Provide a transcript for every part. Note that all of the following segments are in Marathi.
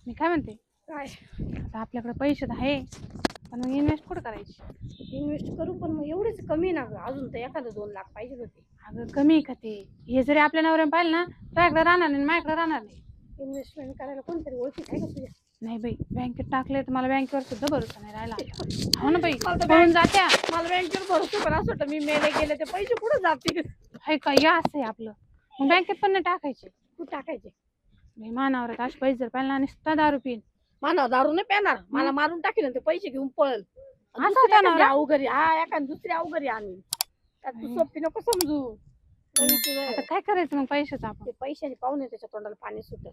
मी काय म्हणते, काय आता आपल्याकडे पैसे तर आहे, पण मग इन्व्हेस्ट कुठं करायची? इन्व्हेस्ट करू पण मग एवढेच कमी ना गं, अजून तर एखादं 2 लाख पाहिजे होते. अगं कमी आहे का ते? हे जरी आपल्या नवऱ्याने पाहिलं ना, तुझ्याकडे राहणार नाही, माझ्याकडे राहणार नाही. इन्व्हेस्टमेंट करायला कोणतरी ओळखीत आहे का तुझ्या? नाही बाई, बँकेत टाकले तर मला बँकेवर सुद्धा भरोसा नाही राहिला आता. हो ना बाई, मला तर पळून जात्या. मला बँकेवर भरोसा पण असं वाटतं मी मेले गेले ते पैसे कुठं जातील? हाय का, या असं आहे आपलं. मग बँकेत पण नाही टाकायचे. कुठं टाकायचे? बाई मानावर असे पैसे जर पाहिलं ना, नुसता दारू पिईन. मला दारू नाही पेणार, मला मारून टाकेल ते पैसे घेऊन पळल. असं होतं ना रे? अवघरी हा एखादी दुसरी अवघरी आणली. तू सोपी नको समजू. आता काय करायचं मग पैशाचं आपण? ते पैशाने पाहुणे त्याच्या तोंडाला पाणी सुटत.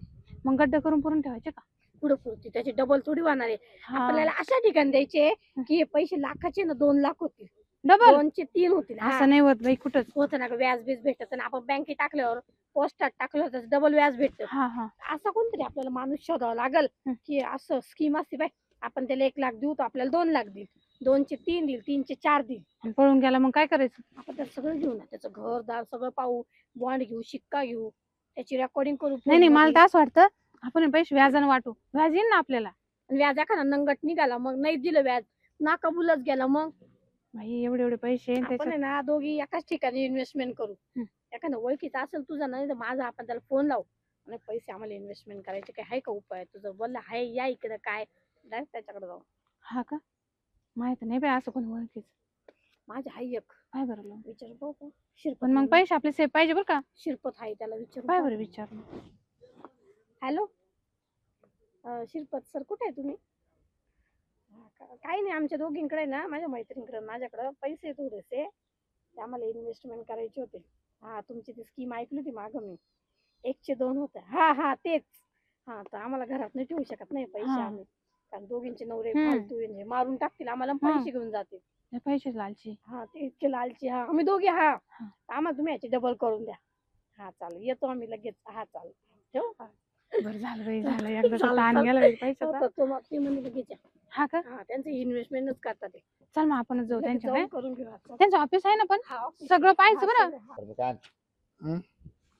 मग गड्डे करून पुरून ठेवायचे का? पुढे पुरती त्याची डबल थोडी होणार आहे. हा. आपल्याला अशा ठिकाणी द्यायचे की हे पैसे लाखाचे ना 2 लाख होतील, डबल 2 चे 3 होतील. असं नाही होत बाई कुठंच. होतं ना गं, व्याज बीज भेटत ना. आपण बँकेत टाकल्यावर पोस्टात टाकलं तर डबल व्याज भेटत. हा हा. असा कोणतरी आपल्याला माणूस शोधावा लागल की असं स्कीम असते बाय, आपण त्याला 1 लाख देऊ तर आपल्याला 2 लाख देईल, 2 चे 3 देईल, 3 चे 4 देईल. आणि पळून गेला मग काय करायचं? आपण त्याचं सगळं घेऊ ना, त्याचं घरदार सगळं पाहू, बॉन्ड घेऊ, शिक्का घेऊ, त्याची रेकॉर्डिंग करू. नाही नाही, मला तर असं वाटतं आपण हे पैसे व्याजाने वाटू, व्याज येईल ना आपल्याला. व्याज एखादा नंगट निघाला मग नाही दिलं व्याज, ना कबूलच गेला, मग बाई एवढे एवढे पैसे आणि आपण आहे त्याच्यात ना दोघी एकाच ठिकाणी इन्व्हेस्टमेंट करू. एखादा ओळखीचा असेल तुझा नाही तर माझा, आपण त्याला फोन लावू आणि पैसे आम्हाला इन्व्हेस्टमेंट करायचे, काय आहे का उपाय तुझं? बोलला आहे, या इकडे काय, डायरेक्ट त्याच्याकडे जाऊ. हा का? माहित नाही बाई असं कोणी ओळखीच. माझ्या हाय एक, काय बरं लावून? विचार बघू का? शिरपत पण मग पैसे आपले सेफ पाहिजे बरं का? शिरपत आहे, त्याला विचारू काय का? बरं विचार. हॅलो, शिरपत सर कुठे आहे तुम्ही? काही नाही, आमच्या दोघींकडे ना, माझ्या मैत्रिणीकडे माझ्याकडे पैसे थोडेसे, ते आम्हाला इन्व्हेस्टमेंट करायचे होते. हा, तुमची ती स्कीम ऐकली होती मागं मी, 1 चे 2 होते. हा हा तेच. हा, तर आम्हाला घरात नाही ठेवू शकत नाही पैसे हा. आम्ही, कारण दोघींचे नवरे फालतू म्हणजे मारून टाकतील आम्हाला आणि पैसे घेऊन जातील. हे पैसे लालची. हा, ते इतके लालची. हा, आम्ही दोघे. हा, आम्हाला तुम्ही याची डबल करून द्या. हा चालेल, येतो आम्ही लगेच. हा चालेल, ठेवू. हा, बरं झालं बाई, झालं एकदा चालेल, ताण चालेल. गेला बाई पैशाचा. तर तो मग ते म्हणे लगेच या. हा का? हा, त्यांचं इन्व्हेस्टमेंटच करतात ते. चल मग आपणच जाऊ लगेच त्यांच्याकडे. जाऊन करून घेऊ आता. त्यांचं ऑफिस आहे ना, पण हा, office. सगळं पाहायचं हा, बरं. सगळं. हा. तर मी काय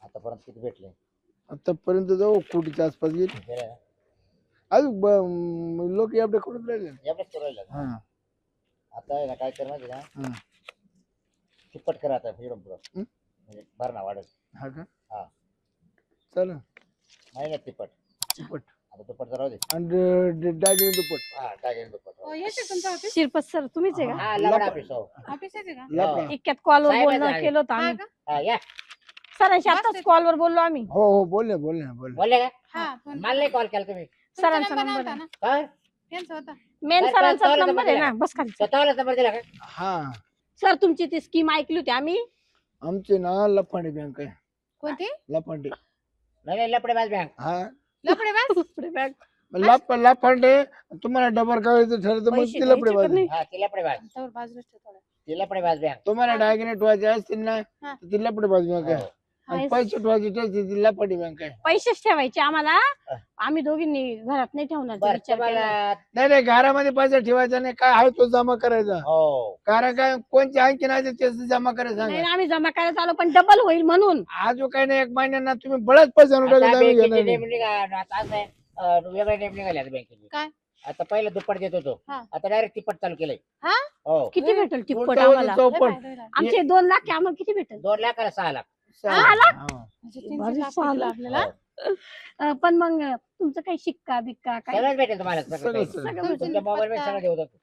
आतापर्यंत किती भेटले? आतापर्यंत जाऊ कोटीच्या आसपास गेली. गेले ना? अजून लोक एवढे करून राहिले. एवढंच करू राहिलं का? हा आता आहे ना, काय कर माहिती का, हा तिप्पट करा आता फ्रीडम प्रो, हं? म्हणजे भरणा वाढत. हा का? हा, चालेल. महिन्यात तिप्पट. दुप्पट आता दुप्पट राहू दे. आणि डायरेक्ट दुप्पट. हा, काय घेऊन दुप्पट राहू दे. येते तुमचं ऑफिस? शिरपत सर तुम्हीच आहे का? हा, लावडा ऑफिस हो. ऑफिस आहे का? लाकडा. इतक्यात कॉलवर साहेब बोलणं आहे. केलं होतं हा आम्ही. का? हा, या सरांशी आताच कॉलवर बोललो आम्ही. हो हो, बोलले बोलले बोलले. बोलले का? हा, पण मला नाही कॉल केला तुम्ही. सरांचा तुमचा नंबर नव्हता ना? काय त्यांचा होता. मेन बरं, सरांचा बरं, नंबर आहे बरं. ना, बस खाली. स्वतःला नंबर दिला का? हा, सर तुमची ती स्कीम ऐकली होती आम्ही. आमचे ना लफांडे बँक आहे. कोणती? लफांडे. नाही नाही, लपडे बाज बँक. हा, लफडे बस. लफांडे. तुम्हाला डबल करायचं ठरलं तर मग पैसे ती लफडे द्यायचे का बाजू. नाही? हा, ती लपडे बाज. त्यावर बाजूलाच ठेव थोडं. ती लपडे बाज बँक. तुम्हाला डायरेक्ट व्हायचे असतील ना हा. तर ती लफडे बाजू बँक आहे. हो. आणि पैसे ठेवायचे असतील ती लफांडी बँक आहे. पैसेच ठेवायचे आम्हाला, आम्ही दोघींनी घरात नाही ठेवणार ते बरं, विचार केला. तुम्हाला नाही नाही, घरामध्ये पैसा ठेवायचा नाही, काय आहे तो जमा करायचा. हो, कारण काय कोणची आणखी नाही ते जमा करायचं नाही सांगा. ना, आम्ही जमा करायला चालू पण डबल होईल म्हणून. आज काही नाही, 1 महिन्याना तुम्ही बळच पैसा आता उठायचा आम्ही बँकेची घेणार नाही. नेम निघा- आता असं आहे, वेगळे नेम निघाले आता बँकेची. काय? आता पहिलं दुप्पट देत होतो, हा. आता डायरेक्ट तिप्पट चालू केलंय. हा? हो, किती भेटल टिप्पट कोणतं आम्हाला? चौपट? आमचे 2 लाख आहे, आम्हाला किती भेटल? 2 लाखाला 6 लाख. 6 लाख? हा. म्हणजे 300 बरं, लाख चालेल. भेटलं आपल्याला. हो. पण मग तुमचं काही शिक्का बिक्का काय? सगळंच भेटेल तुम्हाला, सगळं सगळं काही. सगळं. सगळं भेटेल. तुमच्या मोबाईल मध्ये सगळं देऊ देतो.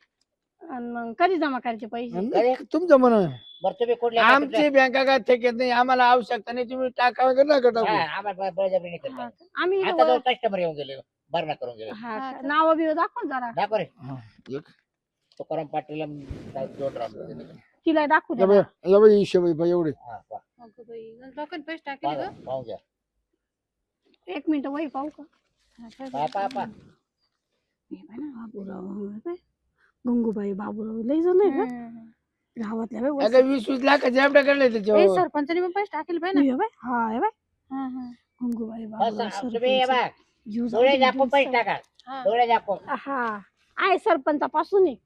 आणि मग कधी जमा करायचे पैसे? आणि तुमचं म्हणून बरं, तुम्ही कुठल्या आमची बँका काय थेकेत नाही, आम्हाला आवश्यकता नाही, तुम्ही टाका वगैरे नका हा, टाकू. आम्हाला बळजबरी नाही हा करता. का? आम्ही आता 2 कस्टमर येऊन गेले, भरणा करून गेले. नाव बिव दाखव जरा, दाखव रे, हा, एक. तुकाराम पाटील दोन राऊंड. तिला दाखवू या द्या. बाई, या बाई, हिशोब आहे बाई, एवढे. हा, पहा. अगं बाई, लोकांनी पैसे टाकले ग. पाहून घ्या. 1 मिनिट वही पाहू का? हा, काय पहा, पहा, पहा. हे बाई ना. बाबूराव, गंगूबाई बाबूराव लय जण आहे का गावातल्या बाई. अगं 20-20 लाखाचे एवढे काढले ए, त्याच्यावर. सरपंचाने पण पैसे टाकले पाहिजे ना. हे बाई, हा हे बाई, हा, हा. गंगूबाई बस, बाबूराव तुम्ही हे बघा, जीव जाऊ डोळे दे, झाकून पैसे दिवसा. टाका. हा. डोळे झाकून. हा आहे सरपंचापासून आहे.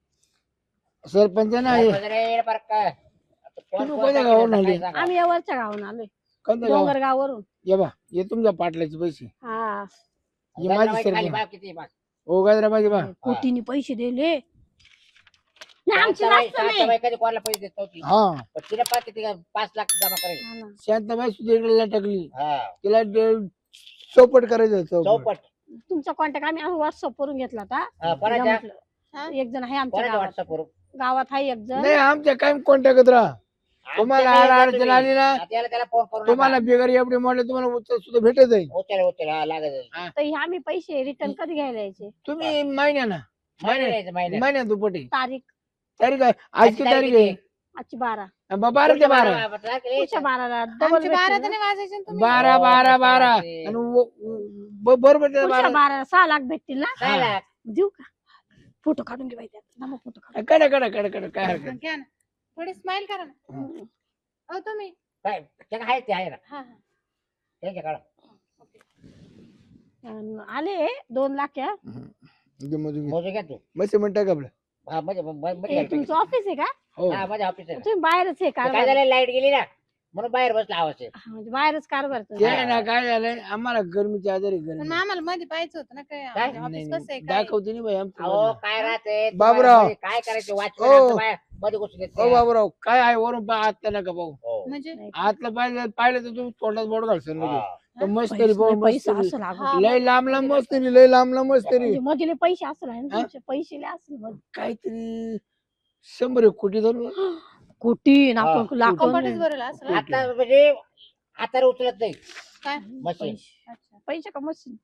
सरपंच नाही रे, बरं का. आता कोण तुम्ही कोण कोणत्या टाकेल गावावरून काय आले? सांगा. आम्ही यावरच्या गावाहून आलोय, कोणत्या गाव? डोंगरगाववरून. ये बा, ये तुमच्या पाटलाचे पैसे. हा ही माझी खाली सरपंच भाव किती आहे, बघ. ओ गाजरा माझी बा कोटीने पैसे दिले नाही आमची शांताबाई नाचतं नाही शांताबाई कधी कोणाला पैसे देत नव्हती हा पण तिने पाच किती 5 लाख जमा करेल हा ना. शांताबाई सुद्धा इकडे लटकली हा तिला चौपट करायचं चौपट चौपट तुमचा कॉन्टॅक्ट आम्ही व्हॉट्सअप वरून घेतला होता हा, तिला कोणाच्या म्हटलं, एक जण आहे आमच्या कोणाच्या गावात व्हॉट्सअप वरून गावात आहे एक जण नाही आमच्या काय कॉन्टॅक्ट राहा तुम्हाला अडचण आली ना त्याला फोन करून तुम्हाला बिगर एवढे मोठे तुम्हाला उत्तर सुद्धा भेटत जाईल उचल हा लागत तर हे आम्ही पैसे रिटर्न कधी घ्यायला यायचे तुम्ही महिन्याना महिन्यात महिन्यात दुपटी तारीख तारीख आहे आज किती तारीख आहे आजची 12 12 ते 12 पुढच्या 12ला आमचे डबल 12 तर नाही वाजायचे ना तुम्ही. 12 12 12 आणि बरोबर ते पुढच्या 12 12 6 लाख भेटतील ना काय लाख? देऊ का फोटो काढून घे बाई त्यात फोटो काढून कडे कडे कडे कडे काय हरकत नाही. घ्या ना थोडी स्माइल करा ना हो तुम्ही काय ते आहे ते आहे ना हा त्यांच्या काढा आले 2 लाख या दे मधून घे. मोजून घ्या तू मस्त म्हणता का आपलं हा म्हणजे हे तुमचं ऑफिस आहे का हो हा माझ्या ऑफिस आहे ना. तुम्ही बाहेरच आहे काय कारभार झालं लाईट गेली ना म्हणून बाहेर बसला आवाज आहे. हा, म्हणजे बाहेरच कारभार ते तुम्ही. आहे ना काय झालंय आम्हाला गरमीची आजारी पण गरमी मग आम्हाला मध्ये पाहायचं होतं ना काय काय? ऑफिस कसं आहे काय दाखवते नाही बाई आमचं अहो मधलं. काय राहते बाबूराव. तुम्हाला काय करायचं वाचलं हो. आमचं बाहेर मध्ये घुसून येत ओ नाही. बाबूराव काय आहे वरून आत्ता नका पाहू हो. म्हणजे नाही. आतलं पाहिलं पाहिलं तर तुम्ही तोंडात बोट घालशील हा. तर मस्त पैसे- पाहू पैसा मस्त असं लागत हा. लय लांब लांब मस्त लय लांब लांब मस्त म्हणजे मधले पैसे असं आहे ना हा? तुमचे पैसे लय असं मध्ये. काहीतरी 100 कोटी धरून कोटी ना हा. आपण लाख कपाटच भरेल असं आता म्हणजे हातावर उचलत नाही काय मशीन अच्छा पैसे का मशीन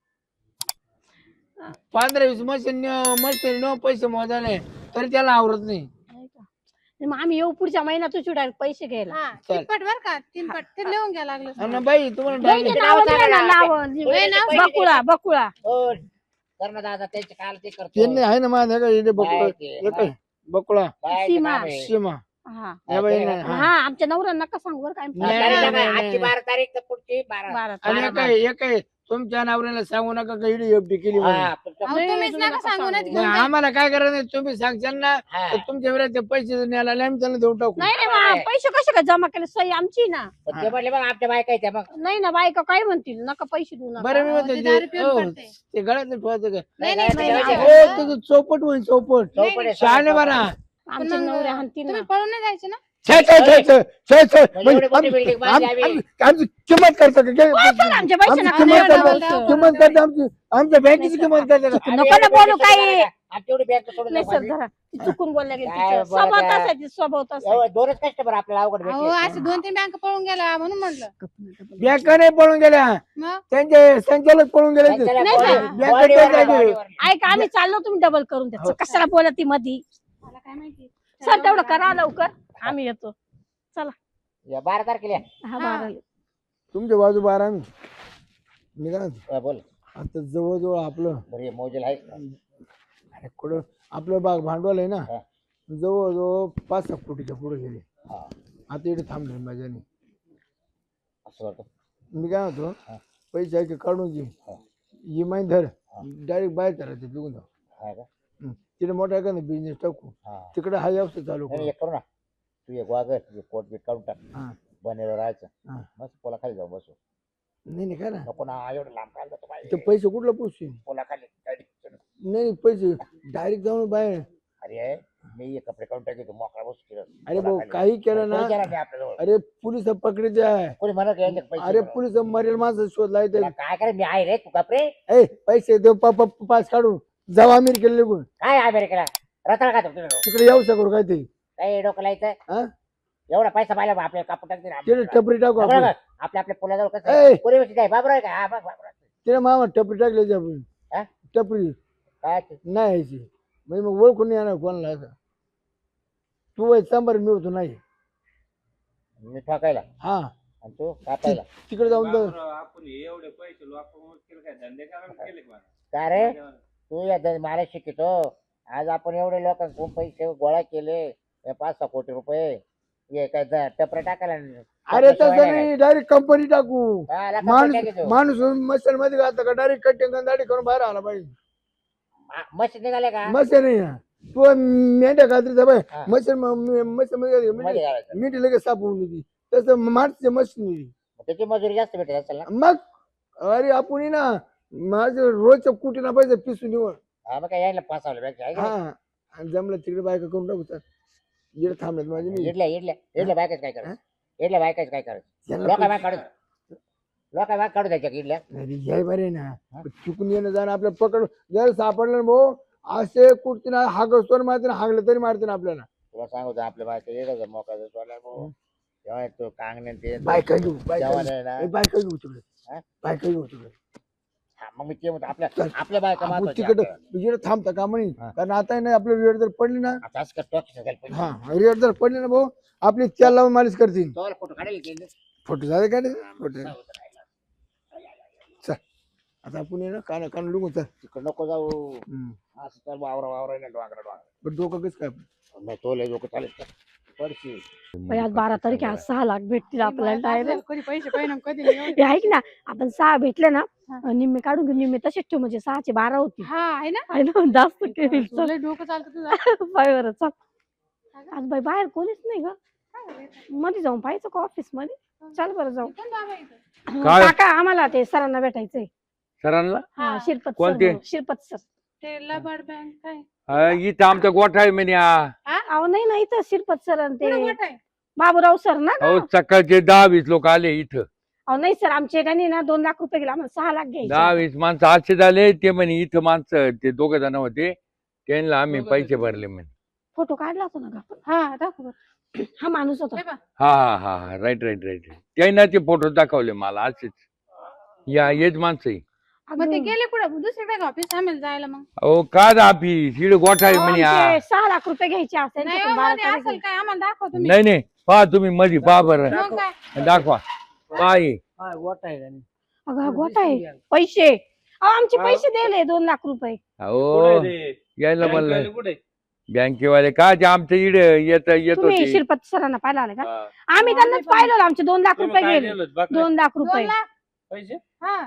15-20 मशीन मस्त न पैसे मोजाले तरी त्याला आवरत नाही नाही का? मग आम्ही येऊ पुढच्या महिन्यात तुझी डायरेक्ट पैसे घ्यायला हा चल. 3 पट बर का 3 पट ते लिहून घ्या लागलं आणि बाई तुम्हाला नाही, direct- ते नावं नाव द्या ना, सांगा ना. नावं. होय, नाव बकुळा बकुळा हो करणं दादा त्यांचे काल ते करतो त्यांनी आहे ना माझ्या का इथे बकुळा काय ते, एक आहे, बकुळा बायचं सीमा. काम आहे. सीमा हा या बाई ते ना, ना. हा. हा आमच्या नवऱ्यांना नका सांगू बरं काय नाही, आता नाही, बघा, नाही, आजची नाही. 12 तारीख तर पुढची 12 बारा आणि एक आहे एक आहे तुमच्या नवऱ्याला सांगू नका का इडी एफडी केली म्हणून. हा, तुमचं- अहो, नाही, तुम्हीच तुम्ही नका नका सांगू ना सांगू. घेऊन नाही, जा. आम्हाला काय करायचं नाही तुम्ही सांगशाल ना हा. तर तुमच्या वेळेला ते पैसे न्यायला आले, आम्ही त्यांना देऊन टाकू नाही नाही मग पैसे कसे काय जमा केले सही आमची ना पण ते म्हणले मग आमच्या बायका आहेत त्या मग नाही ना बायका काय म्हणतील नका पैसे देऊ नका बरं मी अहो, म्हणतो ते ते- दारू पिऊन हो, पडते. ते गळ्यात ठेवायचं का नाही नाही, नाही नाही, नाही, नाही. नाही. हो त्याचं चौपट होईल चौपट चौपट आहे, शहाणे चौपट. बरा आमचे पण मग नवरे हाणतील ना तुम्ही पळून नाही जायचे ना छे, छे, छे, छे, छे, छे. म्हणजे एवढी मोठी building बांधली आम्ही. आमची किंमत करता का? सर, आमचे पैसे आमची नका किंमत देऊ करता नका. किंमत करता आमची आमच्या बँकेची किंमत करता का? आम्ही नको ना एवढी बोलू बँक काही. सोडून नका. आमची एवढी बँक सोडून नाही नका. सर धरा ती चुकून बोलल्या गेली काय तिचं. बोलत स्वभाव आहे? तसा स्वभाव तसा एवढं दोनच कस्टमर आपल्याला अवघड अहो भेटले. असे 2-3 बँक पळून गेला म्हणून म्हटलं बँका नाही पळून गेल्या मग त्यांचे संचालक पळून गेले त्यांच्याला नाही, body- नाही. body वर- बँकेत body वर. ऐका आम्ही चाललो तुम्ही डबल करून द्या कशाला बोला ती मधी मला काय माहिती सर तेवढं करा लवकर आम्ही येतो या 12 तारखेला हा बारा तुमच्या बाजू बारा निघा बोल आता जवळजवळ आपलं बरं हे मोजेल आहे अरे कुठं आपलं बाग भांडवल आहे ना हा. जवळजवळ 5-6 कोटीच्या पुढे गेले हा, आता इथे थांबले माझ्याने असं वाटतं मी काय म्हणतो हा. पैसे आहे की काढून घे हा. इमाई धर डायरेक्ट बाहेर करायचं बघून जाऊ हा का? तिथे मोठा आहे का ना बिझनेस टाकू हा. तिकडे हा व्यवसाय चालू नाही, करू एक करू ना तू एक वागर तुझे कोट बीट काढून टाक हा. बनेवर राहायचं हा. मस्त पोला खाली जाऊ बसू नाही नाही काय ना नको ना एवढं लांब काढलं तर ते पाहिजे पैसे कुठला पोचतील पोला खाली गाडी. नाही नाही, पैसे डायरेक्ट जाऊन बाहेर अरे मी हे कपडे काढून टाकतो मोकळा बसू केलं अरे भाऊ काही केलं ना आपल्याजवळ अरे पोलिस पकडते आहे कोणी म्हणत घ्यायचे पैसे अरे मला. पोलिस मरेल माणसं शोध लायते तुला काय करे मी आहे रे तू कपडे ए पैसे देऊ पास काढून जाऊ अमेरिकेला निघून काय अमेरिकेला रताळ का तुझं तिकडे व्यवसाय करू काय ते काय डोकं हा? लायचं एवढा पैसा पाहिला बा आपल्याला कापून टाकते ना तिने आपल्याला. टपरी टाकू बघा, आपण बघा, आपल्या आपल्या पुलाजवळ ए! कसं पुरे आहे बाबरा आहे का हा बघ बाबरा तिने मामा टपरी टाकली आपण हा? टपरी काय ते? नाही यायची म्हणजे मग ओळखून नाही येणार कोणाला असं तू वय सांबार मी होतो नाही मी ठोकायला हा आणि तू कापायला तिकडे जाऊन बघ. आपण एवढे पैसे लोकांवर केले काय धंदे करायला केले का काय रे तू या मला शिकतो आज आपण एवढे लोकांकडून पैसे गोळा केले 5-6 कोटी रुपये हे काय टपरे टाकायला अरे तसं नाही डायरेक्ट कंपनी टाकू हा, ला company माणूस टाकायचो. माणूस मशीन मध्ये घालता का डायरेक्ट कटिंग दाढी करून बाहेर आला पाहिजे मशीन निघाले का मशीन नाही ना तू मेंढ्या खात्रीचा बाय हा. मशीन मशीन मध्ये मध्ये घालायचं मीठ लगेच सापवून देते तसं माणसाची मशीन त्याची मजुरी जास्त भेटत असेल ना मग अरे आपण ना माझं रोजच्या कुटीना पैसे पिसून निवड हा मग काय यायला फसवलं बँक आहे का नाही? हा आणि जमलं तिकडे बायका करून टाकू सर इकडे थांबलेत माझे मी इडल्या बायकाच काय करायचं इडल्या बायकाच काय करायचं लोक बाय काढू लोक बाय काढू द्यायच्या इडल्या जय बरे ना चुकून येणं जाणं आपल्याला पकड जर सापडलं ना भाऊ असे कुठतीना हागस्तोर मारते ना हागलं तरी मारते ना आपल्याला तुला सांगतो आपल्या बायका येतं मोका तेव्हा तो कांगणे ते बायका घेऊ जेवण आहे ना बायका घेऊ तिकडे हा? बायका घेऊ तिकडे हा, मग मी ते म्हणतो आपल्या बायका आपण महत्वाच्या तिकडे आपल्याला. तिकडे थांबता का म्हणे हा. कारण आता आहे ना आपलं रेट जर पडली ना आता असं कर, टॉकीस असेल पण. हा रेट जर पडली ना भाऊ आपली तेल लावून मालिश करतील तो फोटो काढेल की? फोटो झाले का नाही फोटो चल आता आपण आहे ना काना कान लुगू चल तिकडं नको जाऊ हम्म. असं तर वावरा नाही डोंगरा पण डोकं कसं काय नाही तो लय लोक चालेल पडशी बाई, आज 12 तारीख आहे, आज 6 लाख भेटतील आपल्याला डायरेक्ट. कधी पैसे पाहिजे कधी नाही. हे ऐक ना आपण 6 भेटले ना हा. निम्मे काढून घेऊ निम्मे तसेच ठेवू म्हणजे 6 चे 12 होतील हा आहे ना आहे ना जास्त केली तुला डोकं चालतं तुझं बाय बरं चल आज बाई बाहेर कोणीच नाही ग मध्ये जाऊन पाहायचं का ऑफिस मध्ये चल बरं जाऊ कोण बाबा इथं? हो, काका आम्हाला ते सरांना भेटायचंय सरांना हा शिरपत कोणते? सर शिरपत सर ते लबाड बँक काय इथं आमचा गोठा आहे म्हणे अहो नाही नाही इथं शिरपत सर आणि कुठं ते मोठं आहे? बाबूराव सर ना अहो सकाळचे 10-20 लोक आले इथं अहो नाही सर आमच्या ठिकाणी ना 2 लाख रुपये गेले आम्हाला 6 लाख घ्यायचे 10-20 माणसं आजचे झाले ते म्हणे इथं माणसं ते 2 जण होते त्यांना आम्ही पैसे भरले म्हणे फोटो काढला होता ना ग आपण हा दाखव बरं. हा माणूस होता हे पहा. हा राईट त्यांना ते फोटो दाखवले मला असेच हेच माणसं आहे. मग ते अगं, गेले कुठं दुसरीकडे ऑफिस आम्हाला जायला मग अहो का ऑफिस इकडे गोठा आहे अहो, म्हणे आमचे 6 लाख रुपये घ्यायचे असेल नाही तिथून हो, 12 मध्ये तारीख असेल काय आम्हाला दाखव तुम्ही नाही पहा तुम्ही मध्ये पहा बरं मग काय दाखवा पहा हे. अगं हा गोठा आहे पैसे अहो आमचे पैसे दिले 2 लाख रुपये अहो यायला म्हणलं कुठे बँकेवाले का ते आमच्या इकडे येत तुम्ही होते शिरपत सरांना पाहिलं आले का आम्ही त्यांनाच पाहिलं आमचे 2 लाख रुपये गेले 2 लाख 2 रुपये लाख पैसे हा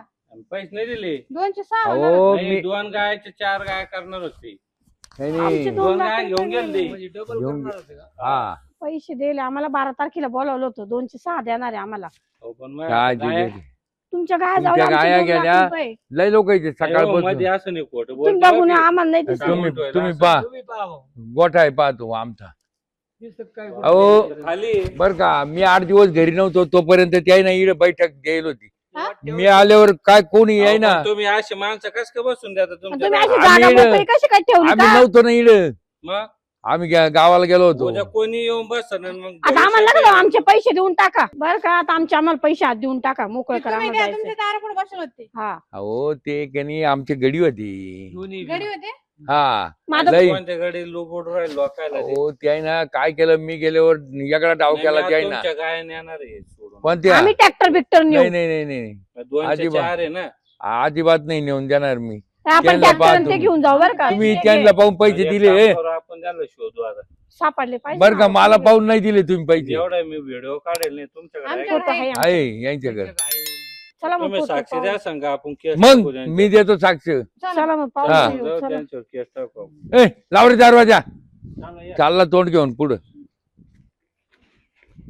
पैसे नाही दिले 206 अहो नाही, मी 2 गायचे 4 गाय करणार होते नाही, आमचे नाही 2 2 लाख गाय घेऊन रुपये गेले गेले. घेऊन हा पैसे दिले आम्हाला 12 तारखेला बोलावलं होतं 206 देणार आहे आम्हाला अहो, पण मग काय गाय- दिले तुमच्या गाया जाऊ तुमच्या गाया आमचे 2 गेल्या. लाख रुपये लय लोक येते अहो, सकाळपासून मध्ये असं नाही खोटं तुम्ही बोलतो बघून की. आम्हाला नाही दिसत तुम्ही बोलतोय तुम्ही असं. पहा गोठा आहे पाहतो आमचा अहो खाली बर का मी 8 दिवस घरी नव्हतो तोपर्यंत त्याही ना इकडे बैठक द्यायला होती हा? मी आल्यावर काय कोणी याय ना अहो, पण तुम्ही अशी माणसं कस काय बसून देता आणि तुमच्या तुम्ही अशी गावात? आम्ही जागा इकडं- मोकळी कशी काय ठेवली आम्ही का नव्हतो ना इकडे मग आम्ही गावाला गेलो होतो उद्या कोणी येऊन बस मग आता आम्हाला नका देऊ, आमचे पैसे देऊन टाका बरं का आता आमचे आम्हाला पैसे देऊन टाका मोकळं करा तुम्ही आम्हाला काय जायचंय. तुमच्या दारापुढे बसले होते हा अहो ते कनी आमची गडी होती गडी होते हा माझं लई कोणत्या गाडी लोबोड राहील लोकायला ते. हो त्याही ना काय केलं मी गेल्यावर वेगळा डाव नाही, केला मी त्याही आज ना तुमच्या गाय नेणार आहे सोडून पण त्या आम्ही ट्रॅक्टर बिक्टर नेऊ नाही नाही नाही नाही 2 अजिबात. 4 आहे ना अजिबात नाही नेऊन देणार मी आपण त्यांना ट्रॅक्टर पाहतो आणि ते मी. घेऊन जाऊ बरं का तुम्ही ते त्यांना पाहून पैसे एक दिले काम करू, आपण त्याला शोधू आता सापडले पाहिजे बर का ना. मला पाहून नाही दिले तुम्ही पैसे एवढा मी व्हिडिओ काढेल नाही तुमच्याकडे आहे आमच्याकडे का? फोटो आहे आमचे. आहे यांच्याकडे चला मग तुम्ही फोटो साक्षी पाहू. द्या सांगा आपण केस मग टाकू त्यांच्यावर. मी देतो साक्ष चला मग पाहू हा. घेऊ, जाऊ चला. त्यांच्यावर केस टाकू ए लावरे दरवाजा सांगा या. चालला तोंड घेऊन पुढं